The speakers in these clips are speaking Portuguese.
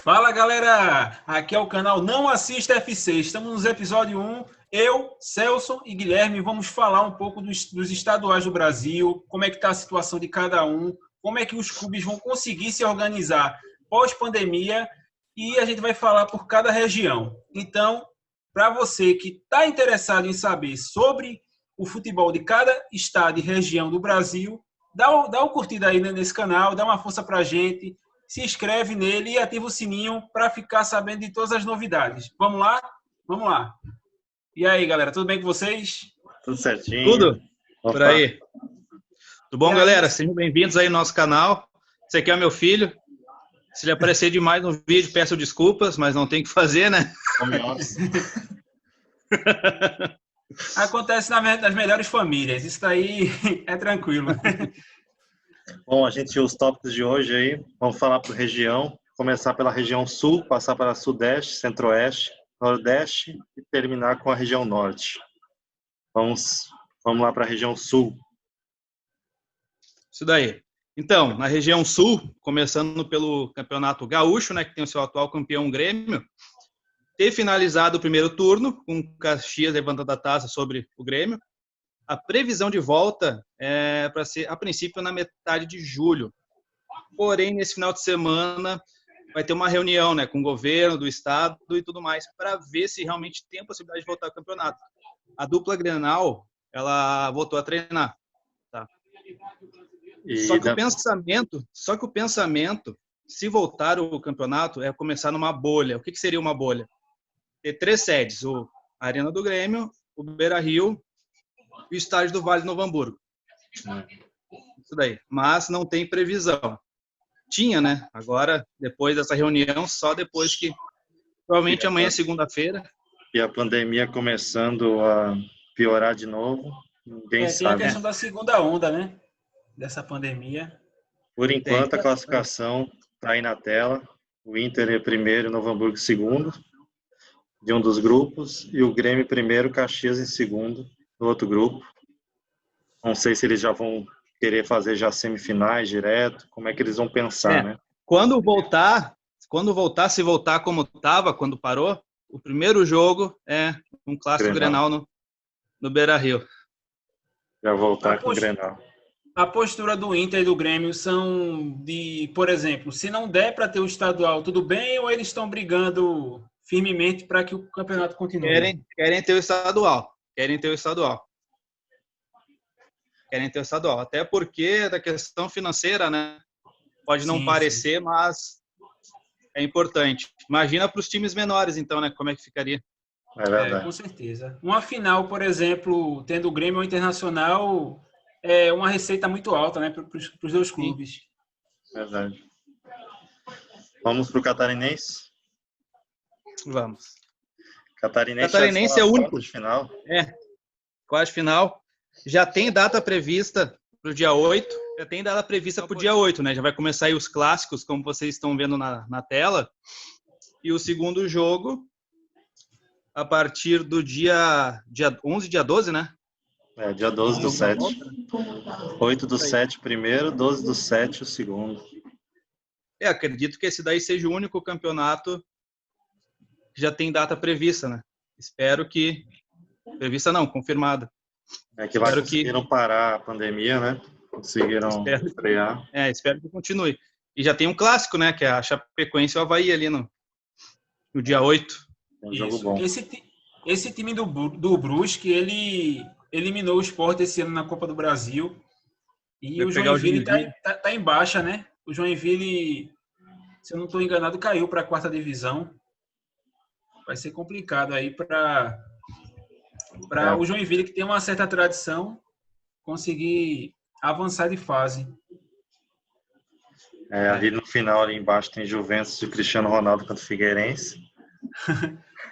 Fala galera, aqui é o canal Não Assista FC, estamos no episódio 1, eu, Celso e Guilherme vamos falar um pouco dos estaduais do Brasil, como é que está a situação de cada um, como é que os clubes vão conseguir se organizar pós-pandemia e a gente vai falar por cada região. Então, para você que está interessado em saber sobre o futebol de cada estado e região do Brasil, dá uma curtida aí nesse canal, dá uma força para a gente, se inscreve nele e ativa o sininho para ficar sabendo de todas as novidades. Vamos lá? Vamos lá. E aí, galera, tudo bem com vocês? Tudo certinho. Tudo? Opa. Por aí. Tudo bom, E galera? aí? Sejam bem-vindos aí no nosso canal. Esse aqui é meu filho. Se ele aparecer demais no vídeo, peço desculpas, mas não tem o que fazer, né? Acontece nas melhores famílias. Isso daí é tranquilo. Bom, os tópicos de hoje aí, vamos falar por região, começar pela região sul, passar para sudeste, centro-oeste, nordeste e terminar com a região norte. Vamos lá para a região sul. Isso daí. Então, na região sul, começando pelo Campeonato Gaúcho, né, que tem o seu atual campeão Grêmio, ter finalizado o primeiro turno, com o Caxias levantando a taça sobre o Grêmio. A previsão de volta é para ser, a princípio, na metade de julho. Porém, nesse final de semana, vai ter uma reunião, né, com o governo do estado e tudo mais, para ver se realmente tem a possibilidade de voltar ao campeonato. A dupla Grenal, ela voltou a treinar. Tá? Só que o pensamento, se voltar o campeonato, é começar numa bolha. O que seria uma bolha? Ter 3 sedes, a Arena do Grêmio, o Beira-Rio e o estádio do Vale do Novo Hamburgo. Isso daí. Mas não tem previsão. Tinha, né? Agora, depois dessa reunião, só depois que... Provavelmente amanhã é segunda-feira. E a pandemia começando a piorar de novo, ninguém Tem a sabe. questão da segunda onda, né? Dessa pandemia. Por enquanto, a classificação está aí na tela. O Inter é primeiro, o Novo Hamburgo segundo, de um dos grupos, e o Grêmio primeiro, Caxias em segundo, do outro grupo. Não sei se eles já vão querer fazer já semifinais direto, como é que eles vão pensar, né? Quando voltar, se voltar como estava quando parou, o primeiro jogo é um clássico Grenal no Beira-Rio. Já voltar com o Grenal. A postura do Inter e do Grêmio são de, por exemplo, se não der para ter o estadual, tudo bem, ou eles estão brigando firmemente para que o campeonato continue? Querem ter o estadual. Querem ter o estadual. Até porque da questão financeira, né? Pode não parecer, mas é importante. Imagina para os times menores, então, né? Como é que ficaria? É verdade. Com certeza. Uma final, por exemplo, tendo o Grêmio ou Internacional, é uma receita muito alta, né? Para os dois clubes. Verdade. Vamos para o Catarinense? Vamos. Catarinense é o único. Final. Quarto final. Já tem data prevista para o dia 8. Já tem data prevista para o dia 8, né? Já vai começar aí os clássicos, como vocês estão vendo na tela. E o segundo jogo, a partir do dia 11, dia 12, né? Dia 12 do 7. 8 do 7 primeiro, 12 do 7 o segundo. Acredito que esse daí seja o único campeonato que já tem data prevista, né? Espero que... Prevista não, confirmada. Que lá conseguiram parar a pandemia, né? Conseguiram estrear. Espero que continue. E já tem um clássico, né? Que é a Chapecoense e o Avaí ali no dia 8. Um jogo bom. Esse time do Brusque, ele eliminou o Sport esse ano na Copa do Brasil. E o Joinville tá em baixa, né? O Joinville, se eu não estou enganado, caiu para a 4ª divisão. Vai ser complicado aí para o Joinville, que tem uma certa tradição, conseguir avançar de fase. Ali no final, ali embaixo, tem Juventus e Cristiano Ronaldo contra o Figueirense.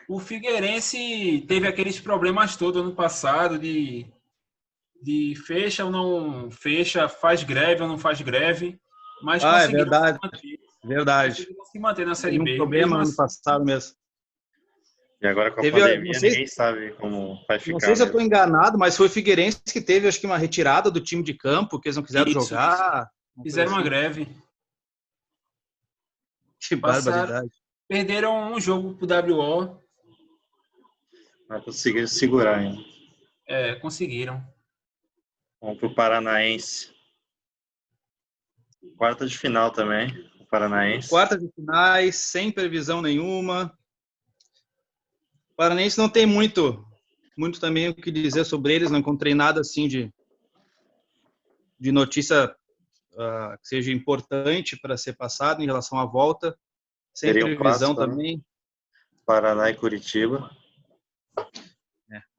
O Figueirense teve aqueles problemas todos ano passado de fecha ou não fecha, faz greve ou não faz greve, mas conseguiu verdade. se manter na Série B. Tem um problema ano passado mesmo. E agora com a pandemia, ninguém sabe como vai ficar. Não sei se eu estou enganado, mas foi o Figueirense que teve, acho que, uma retirada do time de campo, que eles não quiseram jogar. Fizeram uma greve. Que barbaridade. Perderam um jogo pro WO. Mas conseguiram segurar ainda. Conseguiram. Vamos pro Paranaense. Quarta de final também, o Paranaense. Quarta de finais, sem previsão nenhuma. O Paranaense não tem muito também o que dizer sobre eles. Não encontrei nada assim de notícia que seja importante para ser passado em relação à volta. Sem Seria previsão clássico, também. Né? Paraná e Curitiba.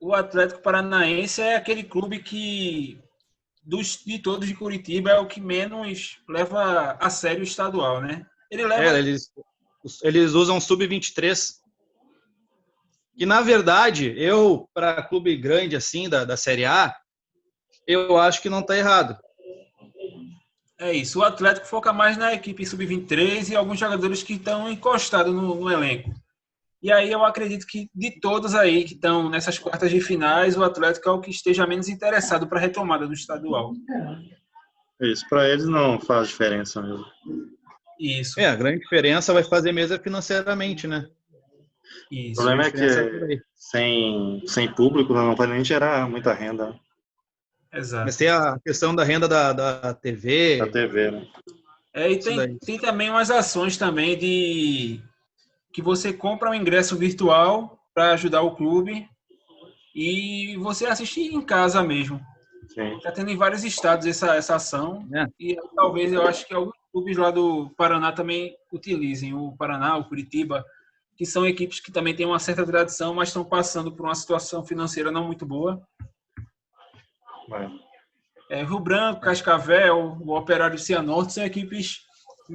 O Atlético Paranaense é aquele clube que, de todos de Curitiba, é o que menos leva a sério o estadual, né? Eles usam sub-23. E, na verdade, para clube grande assim, da Série A, eu acho que não está errado. É isso. O Atlético foca mais na equipe sub-23 e alguns jogadores que estão encostados no elenco. E aí eu acredito que de todos aí que estão nessas quartas de finais, o Atlético é o que esteja menos interessado para a retomada do estadual. Isso, para eles não faz diferença mesmo. Isso. A grande diferença vai fazer mesmo é financeiramente, né? Isso. O problema é que sem público não vai nem gerar muita renda. Exato. Mas tem a questão da renda da TV. Da TV, né? E tem também umas ações também de que você compra um ingresso virtual para ajudar o clube e você assiste em casa mesmo. Está tendo em vários estados essa ação. E talvez eu acho que alguns clubes lá do Paraná também utilizem. O Paraná, o Curitiba, que são equipes que também têm uma certa tradição, mas estão passando por uma situação financeira não muito boa. Rio Branco, Cascavel, o Operário Cianorte são equipes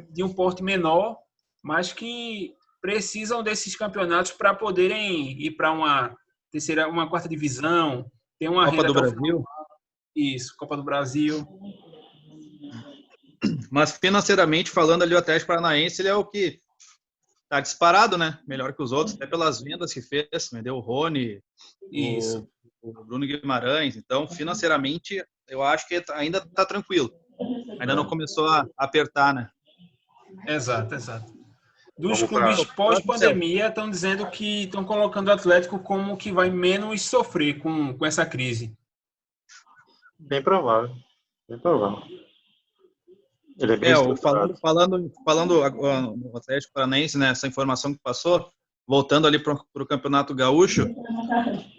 de um porte menor, mas que precisam desses campeonatos para poderem ir para uma quarta divisão, ter uma Copa do Brasil. Isso, Copa do Brasil. Mas financeiramente falando ali, o Atlético Paranaense ele é o que está disparado, né? Melhor que os outros, até pelas vendas que fez, vendeu o Rony, o Bruno Guimarães. Então, financeiramente, eu acho que ainda está tranquilo. Ainda não começou a apertar, né? Exato. Dos clubes pós-pandemia estão dizendo que estão colocando o Atlético como que vai menos sofrer com essa crise. Bem provável. Ele é bem falando no Atlético Paranaense, né, essa informação que passou, voltando ali para o Campeonato Gaúcho,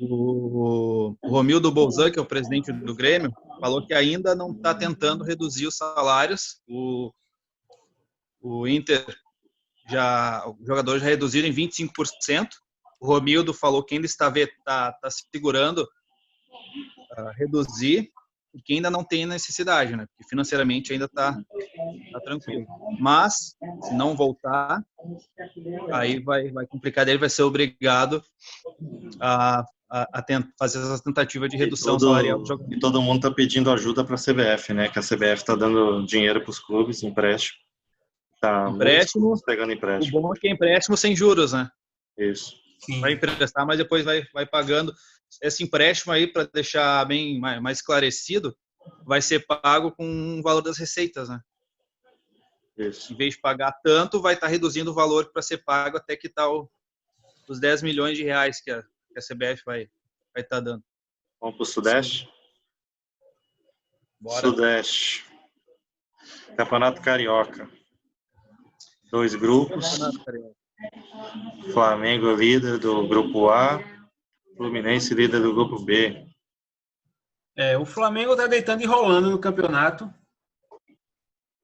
o Romildo Bolzan, que é o presidente do Grêmio, falou que ainda não está tentando reduzir os salários. O Inter, os jogadores já reduziram em 25%. O Romildo falou que ainda está segurando reduzir, porque ainda não tem necessidade, né? Porque financeiramente ainda está tranquilo. Mas, se não voltar, aí vai complicar. Ele vai ser obrigado a fazer essa tentativa de redução salarial do jogador. E todo mundo está pedindo ajuda para a CBF, né? Que a CBF está dando dinheiro para os clubes, empréstimo. Empréstimo, pegando empréstimo. O bom é que é empréstimo sem juros, né? Isso. Sim. Vai emprestar, mas depois vai pagando. Esse empréstimo aí, para deixar bem mais esclarecido, vai ser pago com o valor das receitas, né? Isso. Em vez de pagar tanto, vai estar reduzindo o valor para ser pago até que tal os 10 milhões de reais que a CBF vai estar dando. Vamos para o Sudeste? Bora. Sudeste. Campeonato Carioca. 2 grupos. Flamengo líder do grupo A. Fluminense líder do grupo B. O Flamengo está deitando e rolando no campeonato.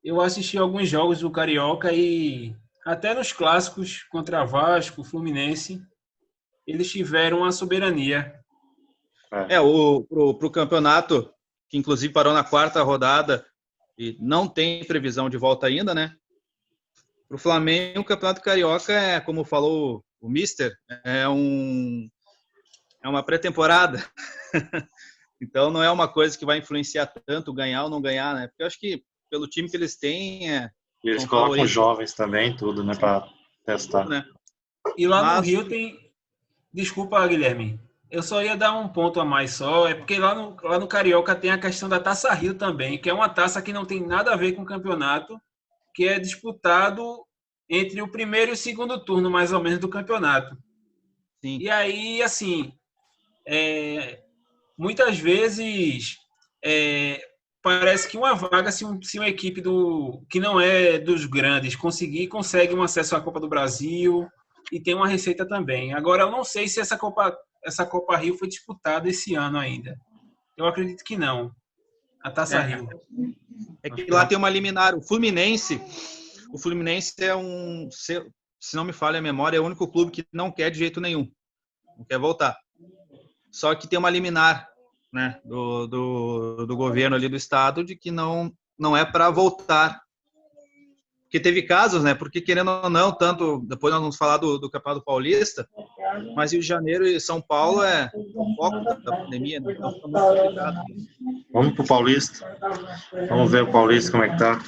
Eu assisti alguns jogos do Carioca e até nos clássicos contra Vasco, Fluminense, eles tiveram a soberania. Pro campeonato, que inclusive parou na 4ª rodada e não tem previsão de volta ainda, né? Para o Flamengo, o Campeonato Carioca como falou o Mister, é uma pré-temporada. Então, não é uma coisa que vai influenciar tanto ganhar ou não ganhar, né? Porque eu acho que, pelo time que eles têm... E eles colocam jovens também, tudo, né? Para testar. Né? E lá no Rio tem... Desculpa, Guilherme. Eu só ia dar um ponto a mais só. É porque lá no Carioca tem a questão da Taça Rio também, que é uma taça que não tem nada a ver com o campeonato, que é disputado entre o primeiro e o segundo turno, mais ou menos, do campeonato. Sim. E aí, assim, muitas vezes parece que uma vaga, se uma equipe que não é dos grandes consegue um acesso à Copa do Brasil e tem uma receita também. Agora, eu não sei se essa Copa Rio foi disputada esse ano ainda. Eu acredito que não. A Taça Rio. É que lá tem uma liminar. O Fluminense é se não me falha a memória, é o único clube que não quer de jeito nenhum. Não quer voltar. Só que tem uma liminar, né, do governo ali do estado de que não é para voltar. Porque teve casos, né? Porque querendo ou não, tanto depois nós vamos falar do Campeonato Paulista, mas Rio de Janeiro e São Paulo é o foco da pandemia, né? Então fica muito complicado. Vamos pro Paulista. Vamos ver o Paulista como é que tá.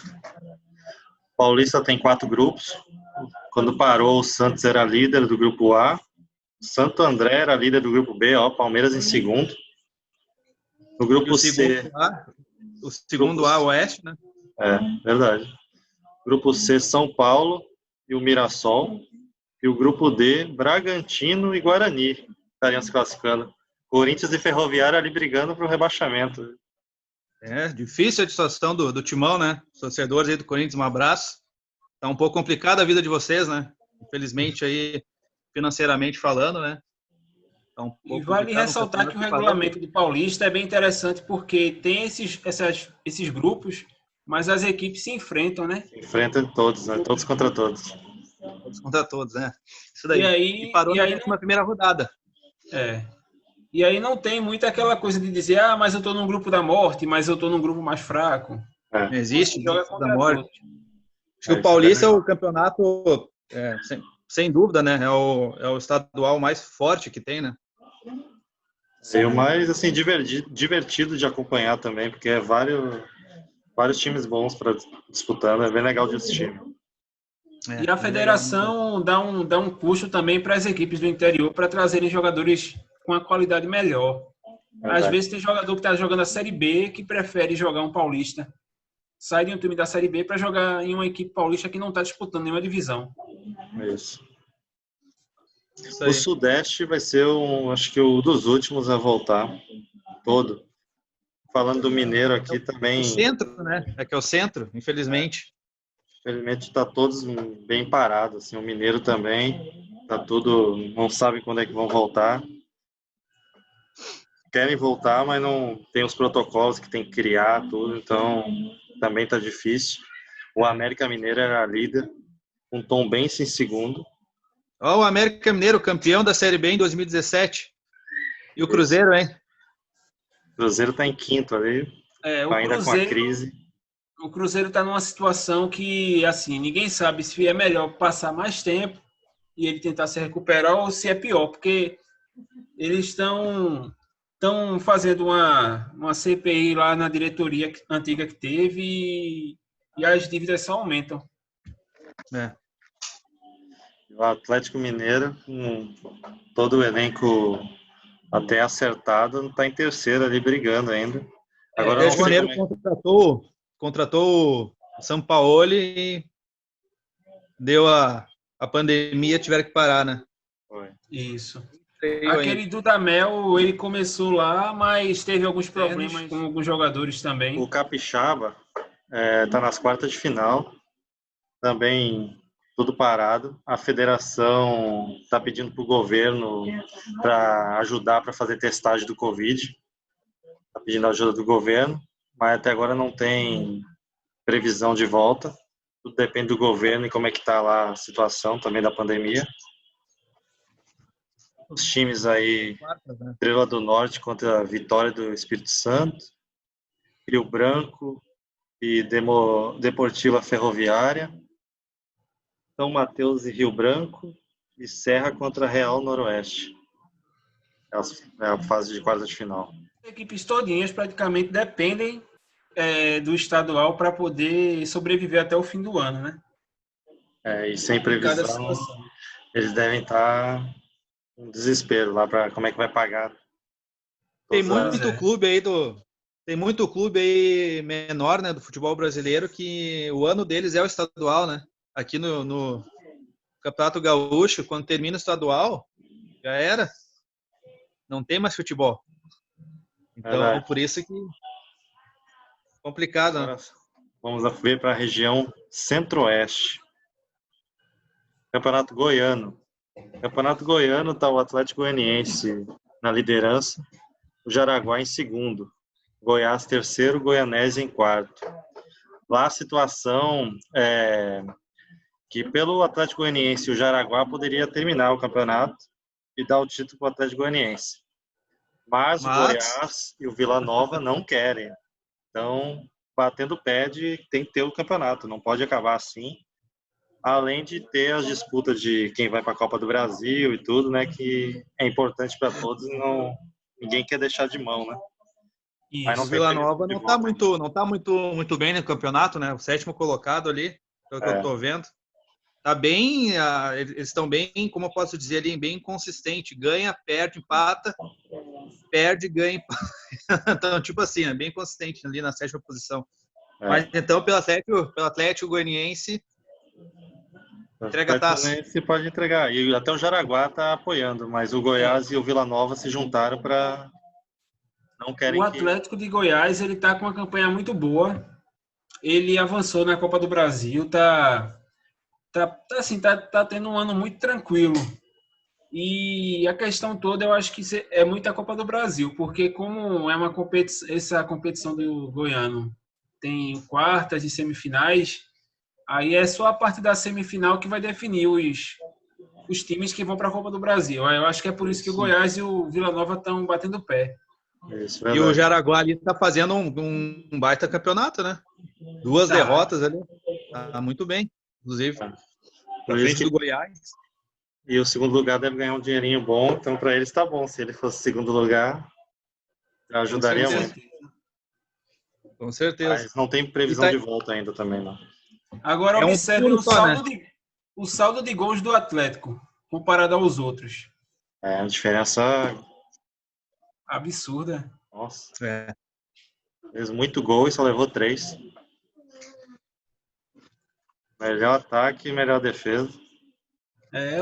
O Paulista tem 4 grupos. Quando parou, o Santos era líder do grupo A. O Santo André era líder do grupo B, Palmeiras em segundo. No grupo C. O segundo A, Oeste, né? Verdade. Grupo C, São Paulo e o Mirassol. E o grupo D, Bragantino e Guarani estariam se classificando. Corinthians e Ferroviária ali brigando para o rebaixamento. Difícil a situação do Timão, né? Os torcedores aí do Corinthians, um abraço. Tá um pouco complicada a vida de vocês, né? Infelizmente aí, financeiramente falando, né? Tá e vale ressaltar que o regulamento do Paulista é bem interessante porque tem esses grupos, mas as equipes se enfrentam, né? Se enfrentam todos, né? Todos contra todos. Todos contra todos, né? Isso daí. E parou na primeira rodada. E aí não tem muito aquela coisa de dizer, mas eu tô num grupo da morte, mas eu tô num grupo mais fraco. Não existe grupo da morte. Acho que o Paulista é o campeonato, sem dúvida, né? É o estadual mais forte que tem, né? Sim, o mais assim, divertido de acompanhar também, porque é vários times bons para disputando, é bem legal de assistir. E a federação dá um custo também para as equipes do interior para trazerem jogadores com uma qualidade melhor. Às vezes tem jogador que está jogando a Série B que prefere jogar um paulista. Sai de um time da Série B para jogar em uma equipe paulista que não está disputando nenhuma divisão. Isso. O Sudeste vai ser, acho que o dos últimos a voltar. Todo. Falando do Mineiro aqui também. O centro, né? É o centro, infelizmente. Infelizmente está todos bem parados. Assim, o Mineiro também. Tá tudo. Não sabe quando é que vão voltar. Querem voltar, mas não tem os protocolos que tem que criar, tudo. Então também tá difícil. O América Mineiro era líder. Com Tombense em segundo. O América Mineiro, campeão da Série B em 2017. E o Cruzeiro, hein? O Cruzeiro tá em quinto ali, ainda com a crise. O Cruzeiro tá numa situação que, assim, ninguém sabe se é melhor passar mais tempo e ele tentar se recuperar ou se é pior, porque eles estão fazendo uma CPI lá na diretoria antiga que teve e as dívidas só aumentam. O Atlético Mineiro, com todo o elenco até acertado, está em terceiro ali brigando ainda. Agora o Atlético Mineiro contratou o Sampaoli e deu a pandemia, tiveram que parar, né? Foi. Isso. Aquele Dudamel, ele começou lá, mas teve alguns problemas com alguns jogadores também. O Capixaba está nas quartas de final, também tudo parado. A federação está pedindo para o governo para ajudar para fazer testagem do Covid. Está pedindo ajuda do governo, mas até agora não tem previsão de volta. Tudo depende do governo e como é que está lá a situação também da pandemia. Os times aí, Estrela do Norte contra a Vitória do Espírito Santo, Rio Branco e Deportiva Ferroviária, São Mateus e Rio Branco e Serra contra Real Noroeste. É a fase de quartas de final. As equipes todinhas praticamente dependem do estadual para poder sobreviver até o fim do ano, né? E sem previsão, eles devem estar um desespero lá para como é que vai pagar. Tem muito clube aí menor, né, do futebol brasileiro que o ano deles é o estadual, né? Aqui no Campeonato Gaúcho, quando termina o estadual, já era. Não tem mais futebol. Então, por isso que complicado, né? Vamos ver para a região Centro-Oeste. Campeonato Goiano. Campeonato Goiano está o Atlético Goianiense na liderança, o Jaraguá em segundo, Goiás terceiro, Goianésia em quarto. Lá a situação é que pelo Atlético Goianiense o Jaraguá poderia terminar o campeonato e dar o título para o Atlético Goianiense. Mas o Goiás e o Vila Nova não querem. Então, batendo o pé tem que ter o campeonato, não pode acabar assim. Além de ter as disputas de quem vai para a Copa do Brasil e tudo, né, que é importante para todos, ninguém quer deixar de mão, né? Mas o Vila Nova não está muito bem no campeonato, né? O 7º colocado ali, pelo que eu estou vendo. Tá bem, eles estão bem, como eu posso dizer ali, bem consistente. Ganha, perde, empata, perde, ganha, empata. Então, tipo assim, é bem consistente ali na 7ª posição. Mas então, pelo Atlético Goianiense, entrega a taça. Se pode entregar. E até o Jaraguá está apoiando, mas o Goiás e o Vila Nova se juntaram para não querem. O Atlético de Goiás, ele tá com uma campanha muito boa. Ele avançou na Copa do Brasil, tá tendo um ano muito tranquilo. E a questão toda, eu acho que é muita Copa do Brasil, porque como é uma competição, essa competição do Goiano tem quartas e semifinais, aí é só a parte da semifinal que vai definir os times que vão para a Copa do Brasil. Eu acho que é por isso que o Goiás e o Vila Nova estão batendo o pé. Isso, e o Jaraguá ali está fazendo um baita campeonato, né? 2 derrotas ali. Tá muito bem, inclusive. Pra frente do Goiás. E o segundo lugar deve ganhar um dinheirinho bom, então para eles tá bom. Se ele fosse segundo lugar, ajudaria muito. Com certeza. Mas não tem previsão de volta ainda também, não. Agora observe o saldo de gols do Atlético, comparado aos outros. É uma diferença absurda. Nossa. Fez muito gol e só levou 3. Melhor ataque e melhor defesa.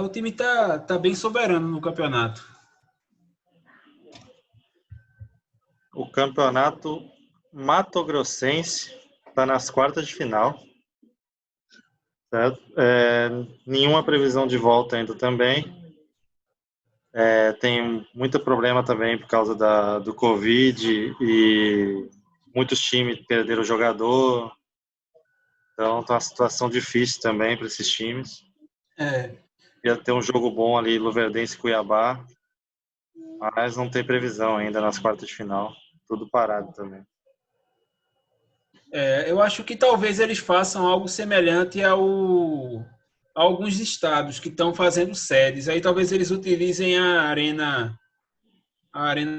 O time tá bem soberano no campeonato. O campeonato Mato-Grossense está nas quartas de final. Certo? Nenhuma previsão de volta ainda também. Tem muito problema também por causa do Covid e muitos times perderam o jogador. Então tá uma situação difícil também para esses times. Ia ter um jogo bom ali, Luverdense e Cuiabá, mas não tem previsão ainda nas quartas de final. Tudo parado também. Eu acho que talvez eles façam algo semelhante a alguns estados que estão fazendo sedes. Aí talvez eles utilizem a Arena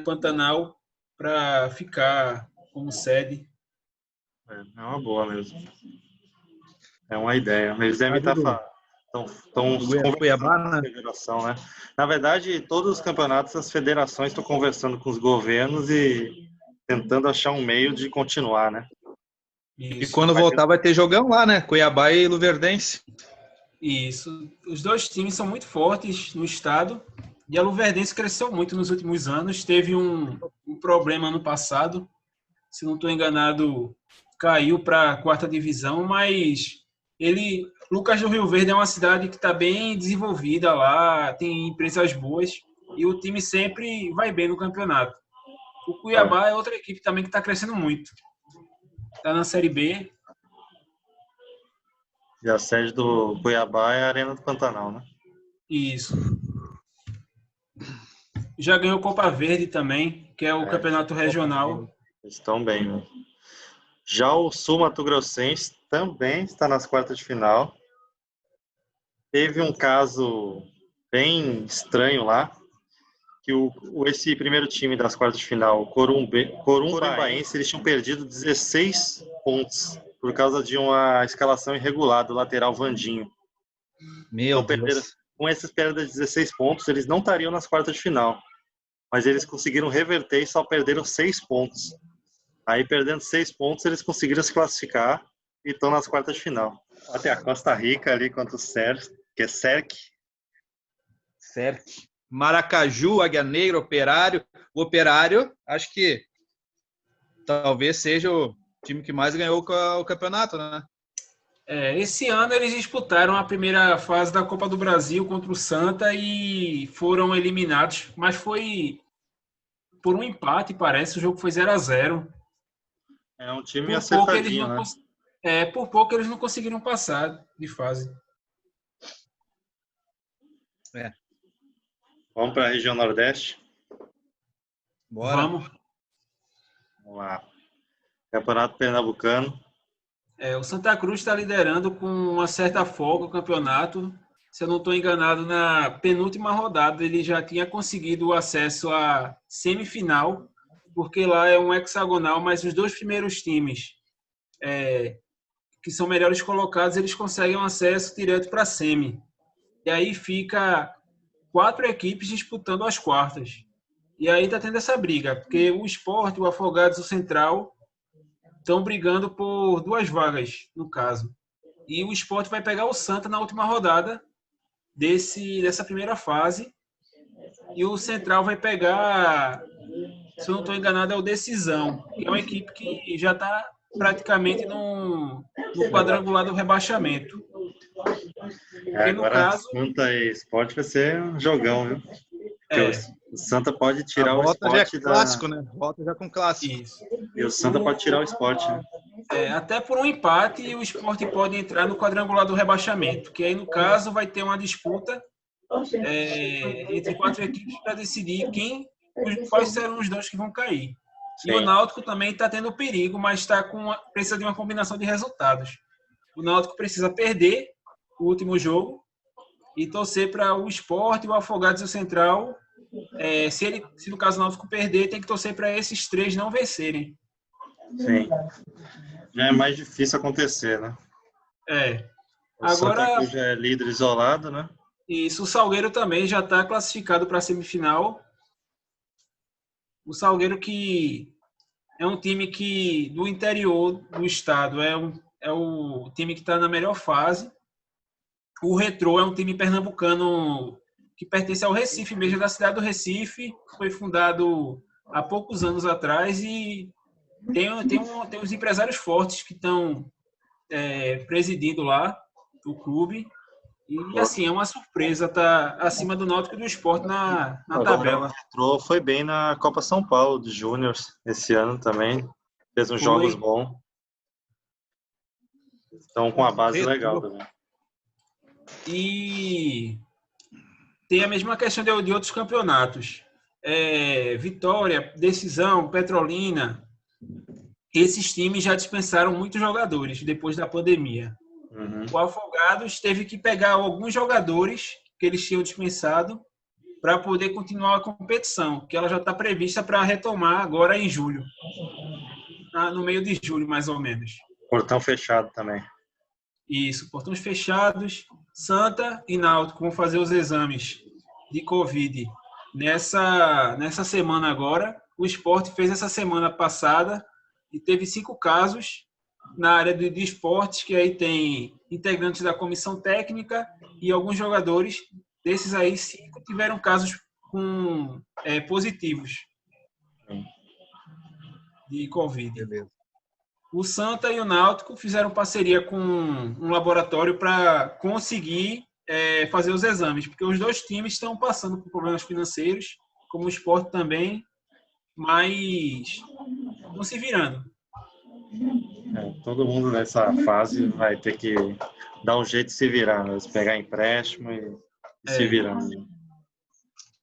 Pantanal para ficar como sede. É uma boa mesmo. É uma ideia. Eles devem estar estão conversando com a federação, né? Na verdade, todos os campeonatos, as federações estão conversando com os governos e tentando achar um meio de continuar, né? Isso. E quando voltar vai ter jogão lá, né? Cuiabá e Luverdense. Isso. Os dois times são muito fortes no estado e a Luverdense cresceu muito nos últimos anos. Teve um problema ano passado, se não estou enganado, caiu para a 4ª divisão, mas Lucas do Rio Verde é uma cidade que está bem desenvolvida lá, tem empresas boas e o time sempre vai bem no campeonato. O Cuiabá é outra equipe também que está crescendo muito. Está na Série B. E a sede do Cuiabá é a Arena do Pantanal, né? Isso. Já ganhou Copa Verde também, que é o campeonato regional. Estão bem, né? Já o Sul Mato Grossense também está nas quartas de final. Teve um caso bem estranho lá, que esse primeiro time das quartas de final, o Corumbaense, eles tinham perdido 16 pontos por causa de uma escalação irregular do lateral Vandinho. Meu Deus. Com essas perdas de 16 pontos, eles não estariam nas quartas de final, mas eles conseguiram reverter e só perderam 6 pontos. Aí, perdendo 6 pontos, eles conseguiram se classificar e estão nas quartas de final. Até a Costa Rica ali contra o Sérgio. que é CERC. Certo. Maracaju, Águia Negra, Operário. O Operário, acho que talvez seja o time que mais ganhou o campeonato, né? Esse ano eles disputaram a primeira fase da Copa do Brasil contra o Santa e foram eliminados, mas foi por um empate, parece. O jogo foi 0-0. É um time Por pouco eles acertadinho, não, né? por pouco eles não conseguiram passar de fase. É. Vamos para a região Nordeste. Bora. Vamos. Vamos lá. Campeonato Pernambucano. O Santa Cruz está liderando com uma certa folga o campeonato. Se eu não estou enganado, na penúltima rodada ele já tinha conseguido o acesso à semifinal, porque lá é um hexagonal, mas os dois primeiros times que são melhores colocados, eles conseguem um acesso direto para a semi. E aí fica 4 equipes disputando as quartas. E aí está tendo essa briga, porque o Sport, o Afogados e o Central estão brigando por 2 vagas, no caso. E o Sport vai pegar o Santa na última rodada dessa primeira fase. E o Central vai pegar, se eu não estou enganado, é o Decisão, que é uma equipe que já está praticamente no quadrangular do rebaixamento. Porque no Agora, caso, Santa e Sport vai ser um jogão, viu? O Santa pode tirar A o volta já é Sport clássico, né? Volta já com clássico. isso. E o Santa pode tirar o Sport, né? Até por um empate, o Sport pode entrar no quadrangular do rebaixamento, que aí, no caso, vai ter uma disputa entre 4 equipes para decidir quais serão os 2 que vão cair. Sim. E o Náutico também está tendo perigo, mas precisa de uma combinação de resultados. O Náutico precisa perder o último jogo e torcer para o Sport, o Afogados e o Central. Se no caso o Náutico perder, tem que torcer para esses 3 não vencerem. Sim. Já é mais difícil acontecer, né? O Santa Agora, Cruz já é líder isolado, né? isso, o Salgueiro também já está classificado para a semifinal. O Salgueiro, que é um time que do interior do estado, é o time que está na melhor fase. O Retrô é um time pernambucano que pertence ao Recife, mesmo da cidade do Recife. Foi fundado há poucos anos atrás e tem uns empresários fortes que estão presidindo lá o clube. E, assim, é uma surpresa estar acima do Náutico e do Sport na tabela. O Retrô foi bem na Copa São Paulo de Júniors esse ano também. Fez uns jogos bons. Estão com a base legal também. E tem a mesma questão de outros campeonatos. Vitória, Decisão, Petrolina. Esses times já dispensaram muitos jogadores depois da pandemia. Uhum. O Afogados teve que pegar alguns jogadores que eles tinham dispensado para poder continuar a competição, que ela já está prevista para retomar agora em julho. No meio de julho, mais ou menos. Portão fechado também. Isso, portões fechados. Santa e Náutico vão fazer os exames de Covid nessa semana agora. O Sport fez essa semana passada e teve 5 casos na área de esportes, que aí tem integrantes da comissão técnica e alguns jogadores. Desses aí, 5 tiveram casos positivos de Covid. Beleza. O Santa e o Náutico fizeram parceria com um laboratório para conseguir fazer os exames, porque os 2 times estão passando por problemas financeiros, como o Sport também, mas estão se virando. Todo mundo nessa fase vai ter que dar um jeito de se virar, né? Pegar empréstimo e se virar.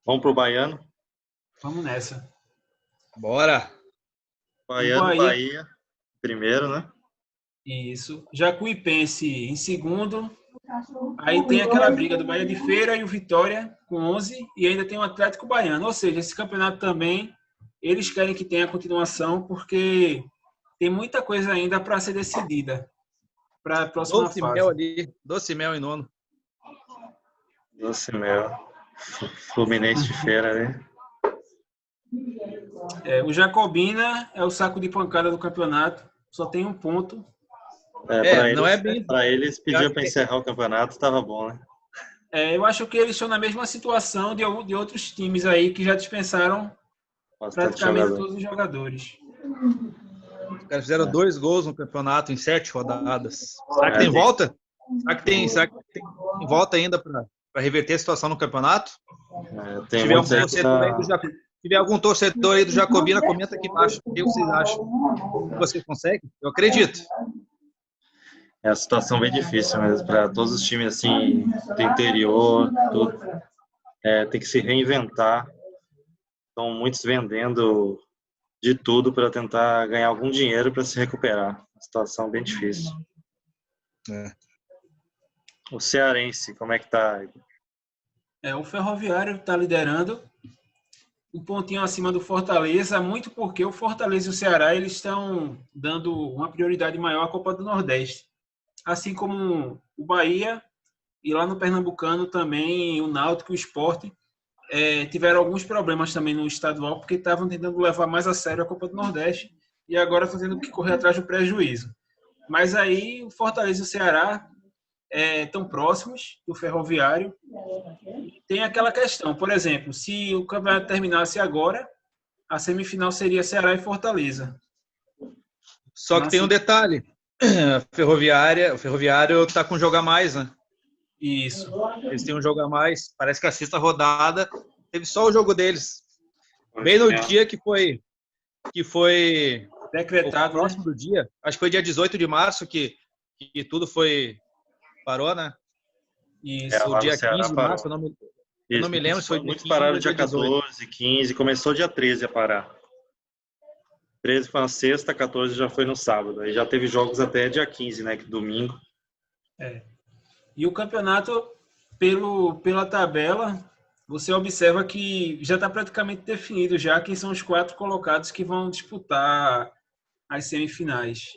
Vamos pro Baiano? Vamos nessa. Bora! Baiano, Bahia, primeiro, né? Isso. Jacuipense em segundo. Aí tem aquela briga do Bahia de Feira e o Vitória com 11 e ainda tem o Atlético Baiano. Ou seja, esse campeonato também, eles querem que tenha continuação porque tem muita coisa ainda para ser decidida para a próxima Doce fase. mel ali, doce mel em nono. Doce mel. Fluminense de Feira, né? O Jacobina é o saco de pancada do campeonato. Só tem 1 ponto. Para não eles, é bem. Para eles, pediam para encerrar o campeonato, estava bom, né? Eu acho que eles estão na mesma situação de outros times aí que já dispensaram Bastante praticamente jogador. todos os jogadores. Os caras fizeram 2 gols no campeonato em 7 rodadas. Será que É, tem volta? Será que tem volta ainda para reverter a situação no campeonato? Se tem tiver muitos aí que se tiver algum torcedor aí do Jacobina, comenta aqui embaixo. O que vocês acham? Vocês conseguem? Eu acredito. é a situação bem difícil mesmo para todos os times assim do interior, tudo. Tem que se reinventar. Estão muitos vendendo de tudo para tentar ganhar algum dinheiro para se recuperar. Uma situação bem difícil. O cearense, como é que tá? O Ferroviário está liderando um pontinho acima do Fortaleza, muito porque o Fortaleza e o Ceará eles estão dando uma prioridade maior à Copa do Nordeste. Assim como o Bahia e lá no Pernambucano também o Náutico e o Sport tiveram alguns problemas também no estadual, porque estavam tentando levar mais a sério a Copa do Nordeste e agora estão tendo que correr atrás do prejuízo. Mas aí o Fortaleza e o Ceará estão próximos do Ferroviário. Tem aquela questão, por exemplo, se o campeonato terminasse agora, a semifinal seria Ceará e Fortaleza. Só que tem um detalhe. O Ferroviário está com um jogo a mais, né? Isso. Eles têm um jogo a mais. Parece que a sexta rodada teve só o jogo deles. Bem no dia que foi decretado, próximo do dia. Acho que foi dia 18 de março que tudo parou, né? Isso. O dia 15 de março, eu não me lembro se foi muitos pararam dia 14, 15, começou dia 13 a parar. 13 foi na sexta, 14 já foi no sábado. Aí já teve jogos até dia 15, né? Que domingo. E o campeonato, pela tabela, você observa que já está praticamente definido já quem são os 4 colocados que vão disputar as semifinais.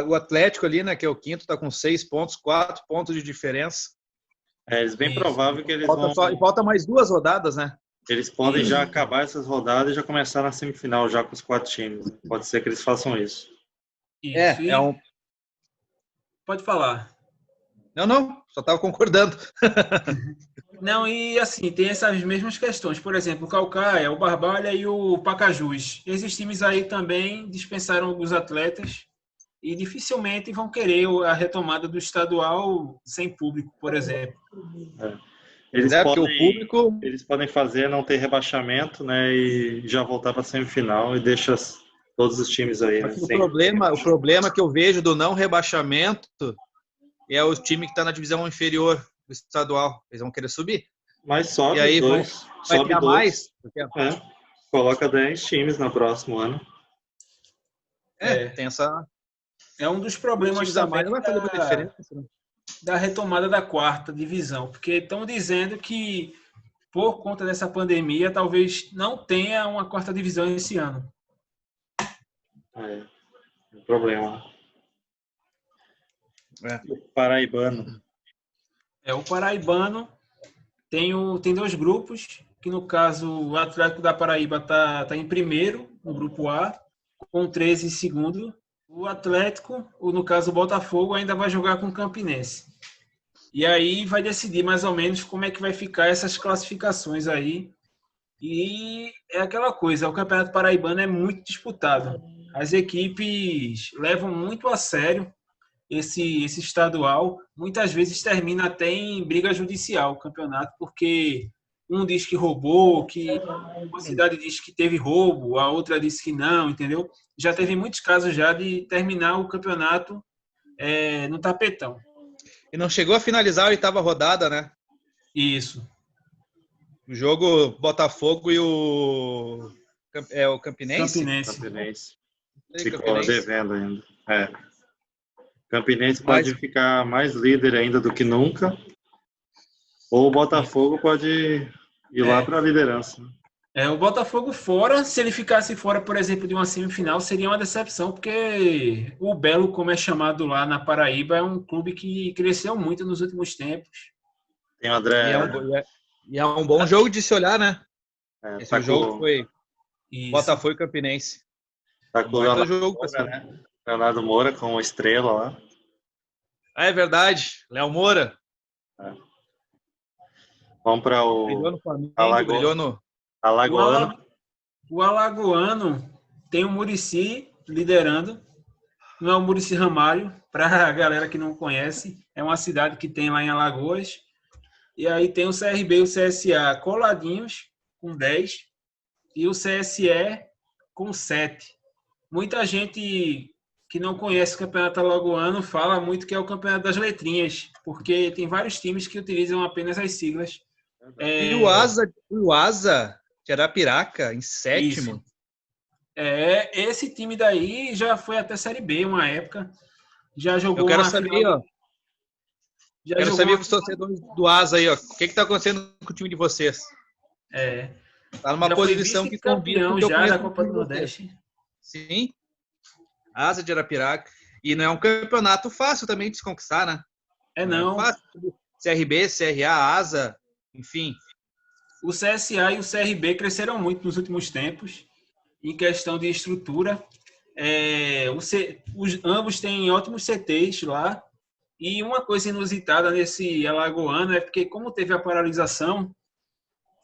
O Atlético ali, né, que é o quinto, está com 6 pontos, 4 pontos de diferença. Bem provável que eles vão... Falta mais 2 rodadas, né? Eles podem já acabar essas rodadas e já começar na semifinal, já com os 4 times. Pode ser que eles façam isso. Pode falar. Não, só estava concordando. Não, e assim, tem essas mesmas questões. Por exemplo, o Caucaia, o Barbalha e o Pacajus. Esses times aí também dispensaram alguns atletas e dificilmente vão querer a retomada do estadual sem público, por exemplo. Eles podem fazer não ter rebaixamento, né, e já voltar para a semifinal e deixa todos os times aí. Né, o problema que eu vejo do não rebaixamento é o time que está na divisão inferior do estadual. Eles vão querer subir. Mas sobe e aí dois. Vai sobe ter dois. Mais. Coloca 10 times no próximo ano. Tem essa... É um dos problemas também não vai fazer muita diferença, né? Da retomada da 4ª divisão, porque estão dizendo que por conta dessa pandemia talvez não tenha uma 4ª divisão esse ano. É um problema. O Paraibano. O Paraibano tem 2 grupos, que no caso o Atlético da Paraíba tá em primeiro, no grupo A, com 13 em segundo. O Atlético, ou no caso o Botafogo, ainda vai jogar com o Campinense. E aí vai decidir mais ou menos como é que vai ficar essas classificações aí. E é aquela coisa, o Campeonato Paraibano é muito disputado. As equipes levam muito a sério esse estadual. Muitas vezes termina até em briga judicial o campeonato, porque um diz que roubou, que uma cidade diz que teve roubo, a outra diz que não, entendeu? Já teve muitos casos já de terminar o campeonato no tapetão. E não chegou a finalizar a 8ª rodada, né? Isso. O jogo Botafogo e o Campinense? Campinense. Ficou devendo ainda. Campinense pode ficar mais líder ainda do que nunca. Ou o Botafogo pode ir lá para a liderança. O Botafogo fora, se ele ficasse fora, por exemplo, de uma semifinal, seria uma decepção, porque o Belo, como é chamado lá na Paraíba, é um clube que cresceu muito nos últimos tempos. Tem o André... E é um bom jogo de se olhar, né? Esse jogo foi Botafogo e Campinense. Tá com o Leonardo Moura com a estrela lá. É verdade, Léo Moura. Vamos para Brilhou o no Flamengo, Alago... brilhou no... Alagoano. O Alagoano tem o Muricy liderando. Não é o Muricy Ramalho, para a galera que não conhece. É uma cidade que tem lá em Alagoas. E aí tem o CRB e o CSA coladinhos, com 10. E o CSE com 7. Muita gente que não conhece o Campeonato Alagoano fala muito que é o Campeonato das Letrinhas, porque tem vários times que utilizam apenas as siglas. E o Asa de Arapiraca, em 7º. Isso. Esse time daí já foi até Série B uma época. Já jogou Eu quero uma saber, final. Quero saber com os torcedores do Asa aí, ó. O que está acontecendo com o time de vocês? Tá numa Já posição foi que convida com vice-campeão o que eu já conheço da Copa do Nordeste. Sim. Asa de Arapiraca. E não é um campeonato fácil também de se conquistar, né? Não. É fácil. CRB, CRA, Asa, enfim. O CSA e o CRB cresceram muito nos últimos tempos em questão de estrutura. Ambos têm ótimos CTs lá. E uma coisa inusitada nesse Alagoano é porque, como teve a paralisação,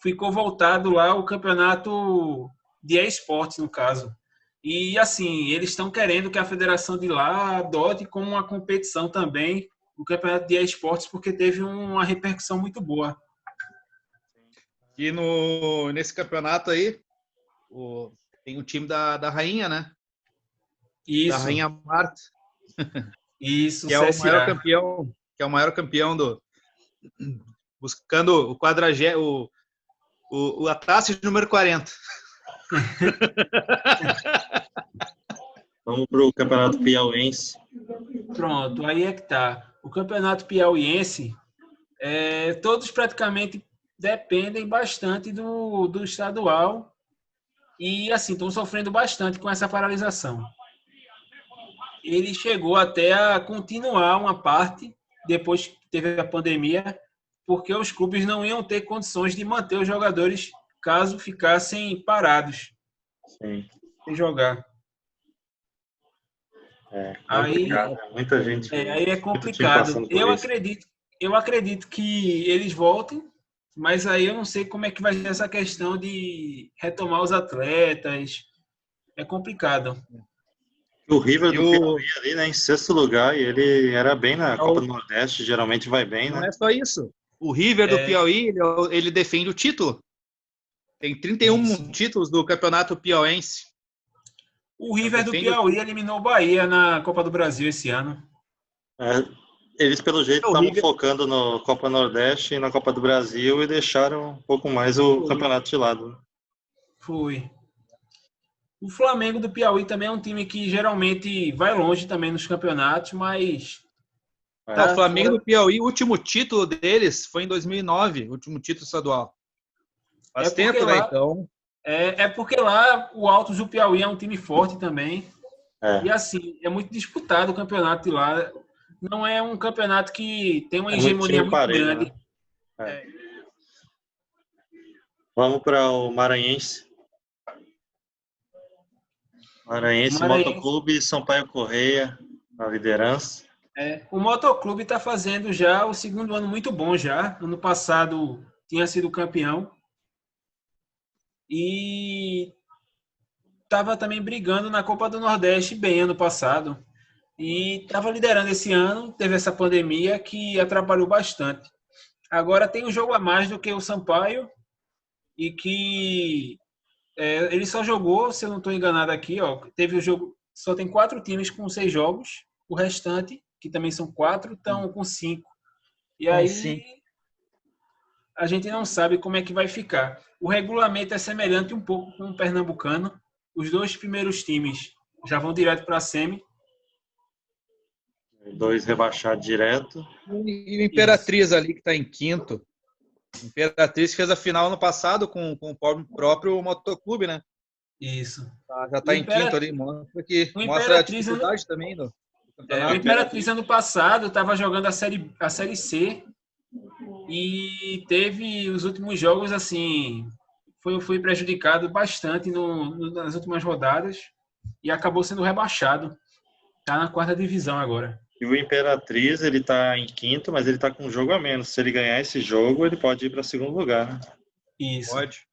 ficou voltado lá o campeonato de esportes, no caso. E, assim, eles estão querendo que a federação de lá adote como uma competição também o campeonato de esportes, porque teve uma repercussão muito boa. E nesse campeonato aí, tem o time da Rainha, né? Isso. Da Rainha Marta. Isso, que é o maior campeão, buscando o 40, a taça de número 40. Vamos para o Campeonato Piauiense. Pronto, aí é que tá. O Campeonato Piauiense, todos praticamente dependem bastante do estadual e, assim, estão sofrendo bastante com essa paralisação. Ele chegou até a continuar uma parte, depois que teve a pandemia, porque os clubes não iam ter condições de manter os jogadores caso ficassem parados. Sim. Sem jogar. Aí, muita gente. Aí é complicado. Eu acredito que eles voltem, mas aí eu não sei como é que vai ser essa questão de retomar os atletas. É complicado. O River do Piauí ali, né, em 6º lugar, e ele era bem na Copa do Nordeste, geralmente vai bem, né? Não é só isso. O River do Piauí, ele defende o título. Tem 31 títulos do Campeonato Piauiense. O River do Piauí eliminou o Bahia na Copa do Brasil esse ano. Eles, pelo jeito, estavam focando no Copa Nordeste e na Copa do Brasil e deixaram um pouco mais o campeonato de lado. Foi. O Flamengo do Piauí também é um time que geralmente vai longe também nos campeonatos, mas... O Flamengo do Piauí, o último título deles foi em 2009, o último título estadual. Faz tempo, né, então? É porque lá o Altos do Piauí é um time forte também. E, assim, é muito disputado o campeonato de lá. Não é um campeonato que tem uma hegemonia muito grande. Né? Vamos para o Maranhense. Maranhense, Motoclube e Sampaio Correia na liderança. O Motoclube está fazendo já o 2º ano muito bom já. Ano passado tinha sido campeão. E estava também brigando na Copa do Nordeste bem ano passado. E estava liderando esse ano. Teve essa pandemia que atrapalhou bastante. Agora tem um jogo a mais do que o Sampaio. E que... ele só jogou, se eu não estou enganado aqui, teve o jogo, só tem 4 times com 6 jogos, o restante, que também são 4, estão com 5. E aí a gente não sabe como é que vai ficar. O regulamento é semelhante um pouco com o pernambucano. Os 2 primeiros times já vão direto para a semi. 2 rebaixados direto. E o Imperatriz ali, que está em 5º. Imperatriz fez a final ano passado com o próprio Motoclube, né? Isso. Já está em 5º ali, mostra a dificuldade também do campeonato. O Imperatriz ano passado estava jogando a série C e teve os últimos jogos, assim, foi prejudicado bastante nas últimas rodadas e acabou sendo rebaixado. Está na 4ª divisão agora. E o Imperatriz, ele tá em quinto, mas ele tá com um jogo a menos. Se ele ganhar esse jogo, ele pode ir para segundo lugar, né? Isso. Pode.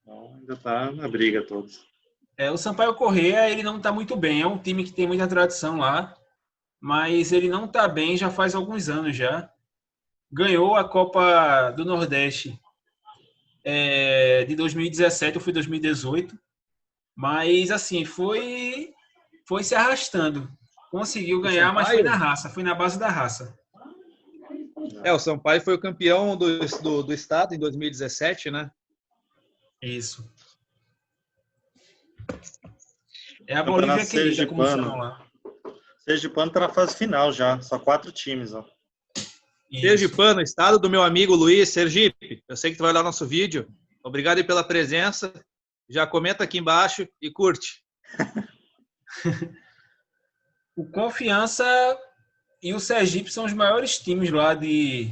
Então, ainda tá na briga todos. O Sampaio Corrêa, ele não está muito bem. É um time que tem muita tradição lá, mas ele não está bem já faz alguns anos já. Ganhou a Copa do Nordeste de 2017 ou foi 2018, mas assim, foi se arrastando. Conseguiu ganhar, mas foi na raça, foi na base da raça. O Sampaio foi o campeão do estado em 2017, né? Isso. É a Bolívia querida, como chamam lá. Sergipano tá na fase final já, só 4 times, ó. Isso. Sergipano, estado do meu amigo Luiz Sergipe. Eu sei que tu vai olhar nosso vídeo. Obrigado aí pela presença. Já comenta aqui embaixo e curte. O Confiança e o Sergipe são os maiores times lá de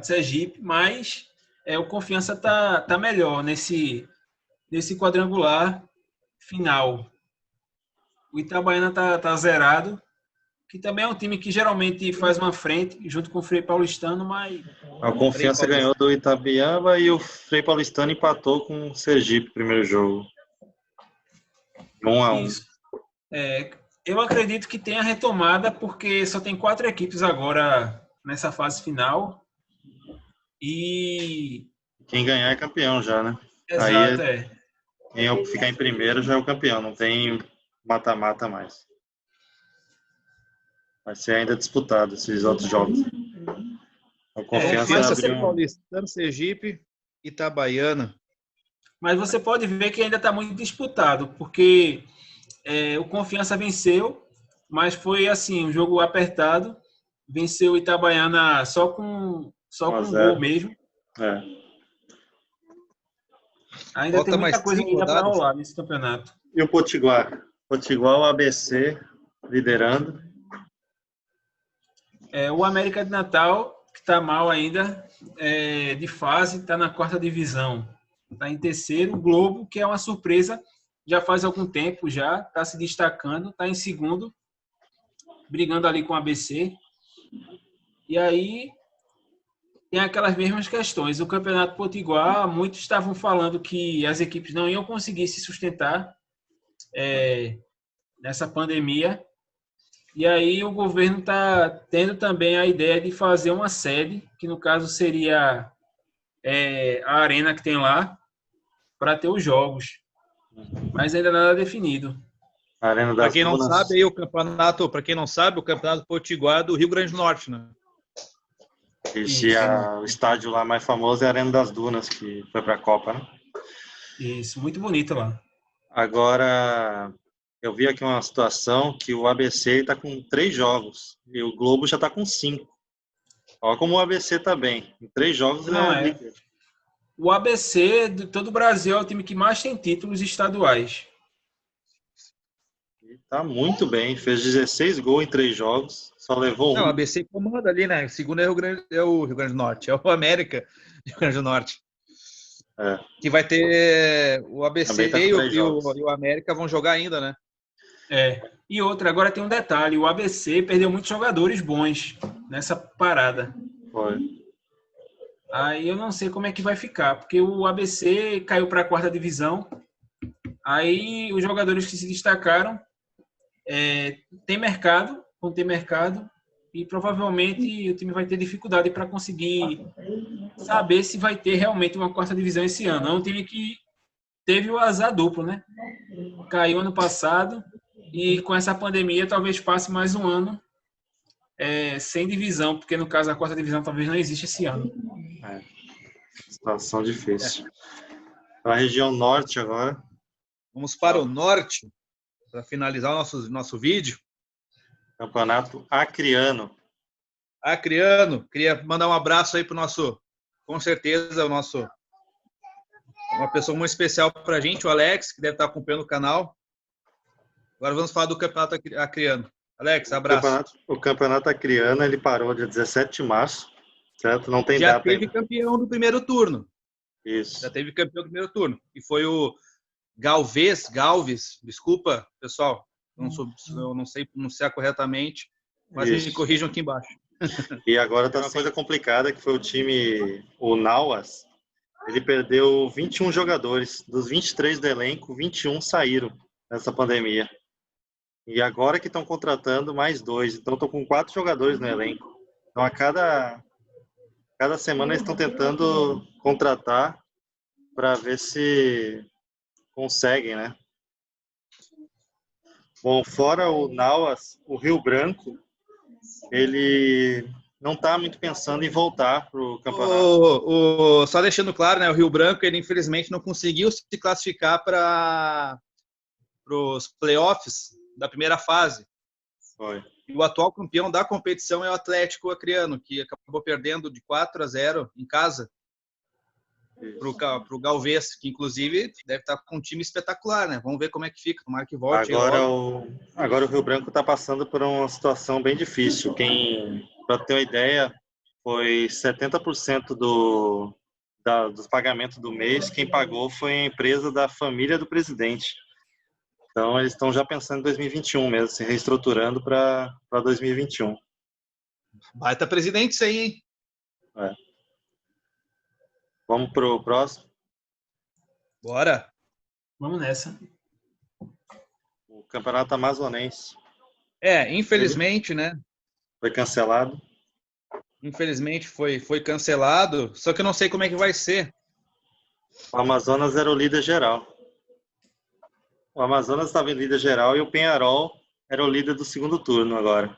Sergipe, mas o Confiança tá melhor nesse quadrangular final. O Itabaiana tá zerado, que também é um time que geralmente faz uma frente junto com o Frei Paulistano, mas... A Confiança ganhou do Itabiaba e o Frei Paulistano empatou com o Sergipe no primeiro jogo. 1-1. Isso. Eu acredito que tenha retomada, porque só tem 4 equipes agora nessa fase final. E... quem ganhar é campeão já, né? Exato, Quem ficar em primeiro já é o campeão, não tem mata-mata mais. Vai ser ainda disputado esses outros jogos. A Confiança abriu Paulistano, Sergipe, Itabaiana. Mas você pode ver que ainda está muito disputado, porque o Confiança venceu, mas foi assim, um jogo apertado. Venceu o Itabaiana só com gol mesmo. Ainda Falta tem muita coisa ainda para rolar nesse campeonato. E o Potiguar? Potiguar, o ABC liderando. O América de Natal, que está mal ainda, de fase, está na 4ª divisão. Está em terceiro. O Globo, que é uma surpresa, já faz algum tempo já, está se destacando, está em segundo, brigando ali com o ABC. E aí tem aquelas mesmas questões. O Campeonato Potiguar, muitos estavam falando que as equipes não iam conseguir se sustentar nessa pandemia. E aí o governo está tendo também a ideia de fazer uma sede, que no caso seria a arena que tem lá, para ter os jogos. Mas ainda nada definido. Para quem não sabe, aí o campeonato Potiguar é do Rio Grande do Norte, né? O estádio lá mais famoso é a Arena das Dunas, que foi para a Copa, né? Isso, muito bonito lá. Agora, eu vi aqui uma situação que o ABC está com 3 jogos e o Globo já está com 5. Olha como o ABC está bem. Em 3 jogos não é. O ABC de todo o Brasil é o time que mais tem títulos estaduais. Está muito bem. Fez 16 gols em 3 jogos. Só levou 1. Não, o ABC comanda ali, né? O segundo é o Rio Grande do Norte. É o América do Rio Grande do Norte. Que vai ter o ABC tá e o América vão jogar ainda, né? E outra, agora tem um detalhe. O ABC perdeu muitos jogadores bons nessa parada. Foi. Aí eu não sei como é que vai ficar, porque o ABC caiu para a 4ª divisão. Aí os jogadores que se destacaram vão ter mercado e provavelmente o time vai ter dificuldade para conseguir saber se vai ter realmente uma 4ª divisão esse ano. É um time que teve o azar duplo, né? Caiu ano passado e com essa pandemia talvez passe mais um ano sem divisão, porque no caso a 4ª divisão talvez não exista esse ano. Situação difícil. Para a região norte agora. Vamos para o norte, para finalizar o nosso vídeo. Campeonato Acreano. Acreano. Queria mandar um abraço aí para o nosso, com certeza, uma pessoa muito especial para a gente, o Alex, que deve estar acompanhando o canal. Agora vamos falar do Campeonato Acreano. Alex, abraço. O Campeonato Acreano, ele parou dia 17 de março, certo? Não tem Já data teve ainda. campeão do primeiro turno. Isso. Já teve campeão do primeiro turno. E foi o Galvez, desculpa, pessoal, Eu não sei pronunciar corretamente, mas me corrijam aqui embaixo. E agora tá uma coisa complicada, que foi o Nauas, ele perdeu 21 jogadores. Dos 23 do elenco, 21 saíram nessa pandemia. E agora que estão contratando mais 2. Então estão com 4 jogadores no elenco. Então a cada semana eles estão tentando contratar para ver se conseguem, né? Bom, fora o Nauas, o Rio Branco, ele não está muito pensando em voltar para o campeonato. Só deixando claro, né, o Rio Branco, ele infelizmente não conseguiu se classificar para os playoffs da primeira fase. Foi. E o atual campeão da competição é o Atlético Acreano, que acabou perdendo de 4-0 em casa para o Galvez, que inclusive deve estar com um time espetacular, né? Vamos ver como é que fica, tomara que volte. Agora o Rio Branco está passando por uma situação bem difícil. Para ter uma ideia, foi 70% dos pagamentos do mês, quem pagou foi a empresa da família do presidente. Então eles estão já pensando em 2021 mesmo, se reestruturando para 2021. Baita presidente isso aí, hein? É. Vamos pro próximo? Bora! Vamos nessa. O Campeonato Amazonense. Infelizmente, né? Foi cancelado. Infelizmente foi cancelado, só que eu não sei como é que vai ser. O Amazonas era o líder geral. O Amazonas estava em líder geral e o Peñarol era o líder do segundo turno agora.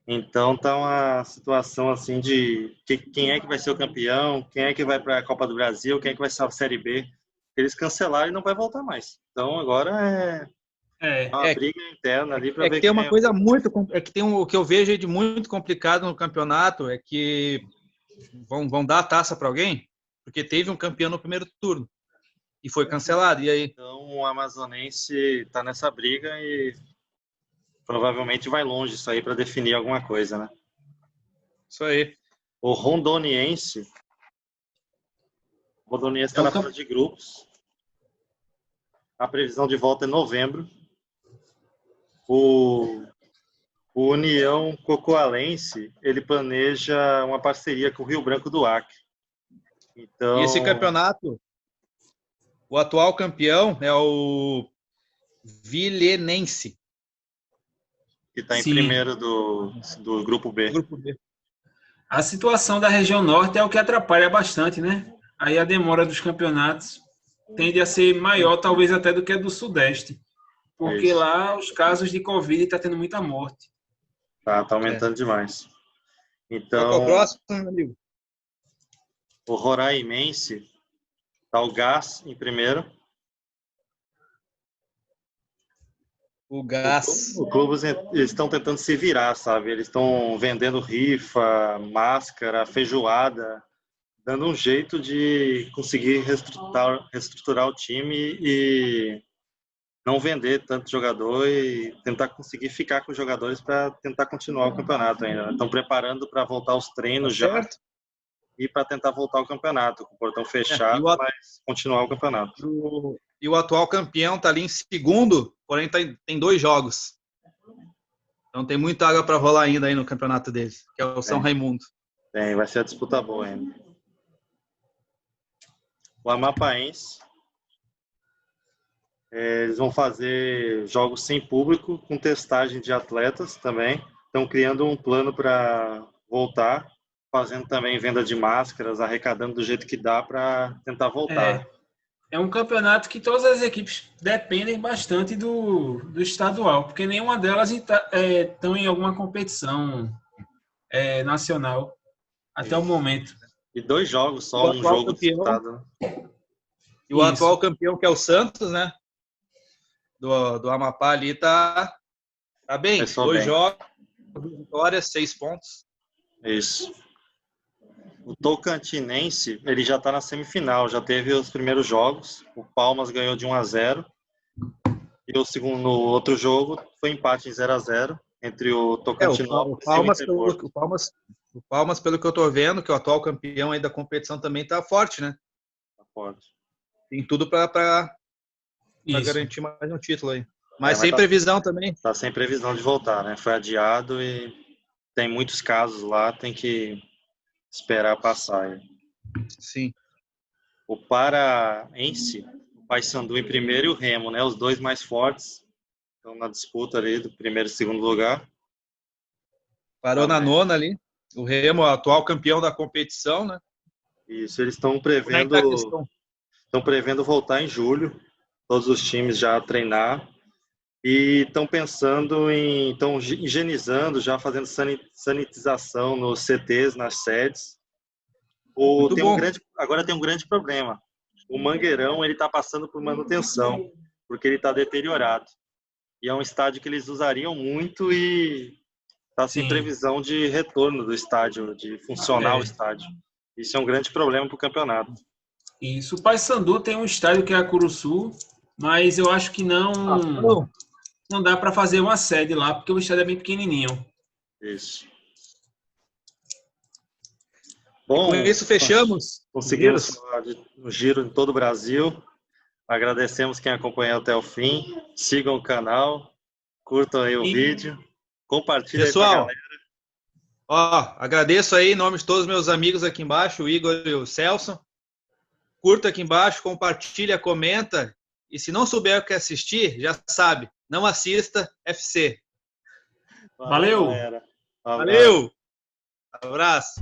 Então tá uma situação assim de quem é que vai ser o campeão, quem é que vai para a Copa do Brasil, quem é que vai ser a Série B. Eles cancelaram e não vai voltar mais. Então agora é uma briga interna ali para ver que tem uma coisa o que eu vejo de muito complicado no campeonato é que vão dar a taça para alguém, porque teve um campeão no primeiro turno e foi cancelado. E aí? Então o Amazonense está nessa briga e provavelmente vai longe isso aí para definir alguma coisa, né? Isso aí. O Rondoniense está na fase de grupos. A previsão de volta é novembro. O União Cocoalense, ele planeja uma parceria com o Rio Branco do Acre. Então, e esse campeonato, o atual campeão é o Vilenense, que está em primeiro do Grupo B. A situação da região norte é o que atrapalha bastante, né? Aí a demora dos campeonatos tende a ser maior, talvez até do que a do Sudeste. Porque lá os casos de Covid estão tendo muita morte. Tá aumentando demais. Então, qual é o próximo, amigo? O Roraimense está o Gás em primeiro. O Gás. Os clubes estão tentando se virar, sabe? Eles estão vendendo rifa, máscara, feijoada, dando um jeito de conseguir reestruturar o time e não vender tanto jogador e tentar conseguir ficar com os jogadores para tentar continuar o campeonato ainda. Estão preparando para voltar aos treinos já e para tentar voltar ao campeonato, com o portão fechado, mas continuar o campeonato. E o atual campeão está ali em segundo, porém tem 2 jogos. Então tem muita água para rolar ainda aí no campeonato deles, que é o São Raimundo. Vai ser a disputa boa ainda. O Amapaense, eles vão fazer jogos sem público, com testagem de atletas também. Estão criando um plano para voltar, fazendo também venda de máscaras, arrecadando do jeito que dá para tentar voltar. É um campeonato que todas as equipes dependem bastante do estadual, porque nenhuma delas estão em alguma competição nacional até o momento. E 2 jogos só, um jogo disputado. E o atual campeão, que é o Santos, né? Do Amapá ali, tá bem. 2 jogos, 2 vitórias, 6 pontos. Isso. O Tocantinense, ele já está na semifinal, já teve os primeiros jogos. O Palmas ganhou de 1-0. E no outro jogo foi empate em 0-0 entre o Tocantinópolis e o O Palmas, pelo que eu estou vendo, que é o atual campeão aí da competição, também está forte, né? Tá forte. Tem tudo para garantir mais um título aí. Mas sem previsão também. Tá sem previsão de voltar, né? Foi adiado e tem muitos casos lá, tem que esperar passar. Sim. O Paraense, o Paysandu em primeiro e o Remo, né? Os dois mais fortes estão na disputa ali do primeiro e segundo lugar. Parou na nona ali. O Remo, atual campeão da competição, né? Isso, eles estão Como é que tá a prevendo, questão? estão prevendo voltar em julho, todos os times já a treinar. E estão pensando estão higienizando, já fazendo sanitização nos CTs, nas sedes. Muito bom. Agora tem um grande problema. O Mangueirão ele está passando por manutenção, porque ele está deteriorado. E é um estádio que eles usariam muito e está sem previsão de retorno do estádio, de funcionar o estádio. Isso é um grande problema para o campeonato. Isso. O Paysandu tem um estádio que é a Curuçu, mas eu acho que não dá para fazer uma sede lá, porque o estádio é bem pequenininho. Isso. Bom, com isso fechamos. Conseguimos falar um giro em todo o Brasil. Agradecemos quem acompanhou até o fim. Sigam o canal, curtam aí o vídeo, compartilhem aí com a galera. Ó, agradeço aí em nome de todos os meus amigos aqui embaixo, o Igor e o Celso. Curta aqui embaixo, compartilha, comenta. E se não souber o que assistir, já sabe, não assista FC. Valeu! Valeu! Abraço!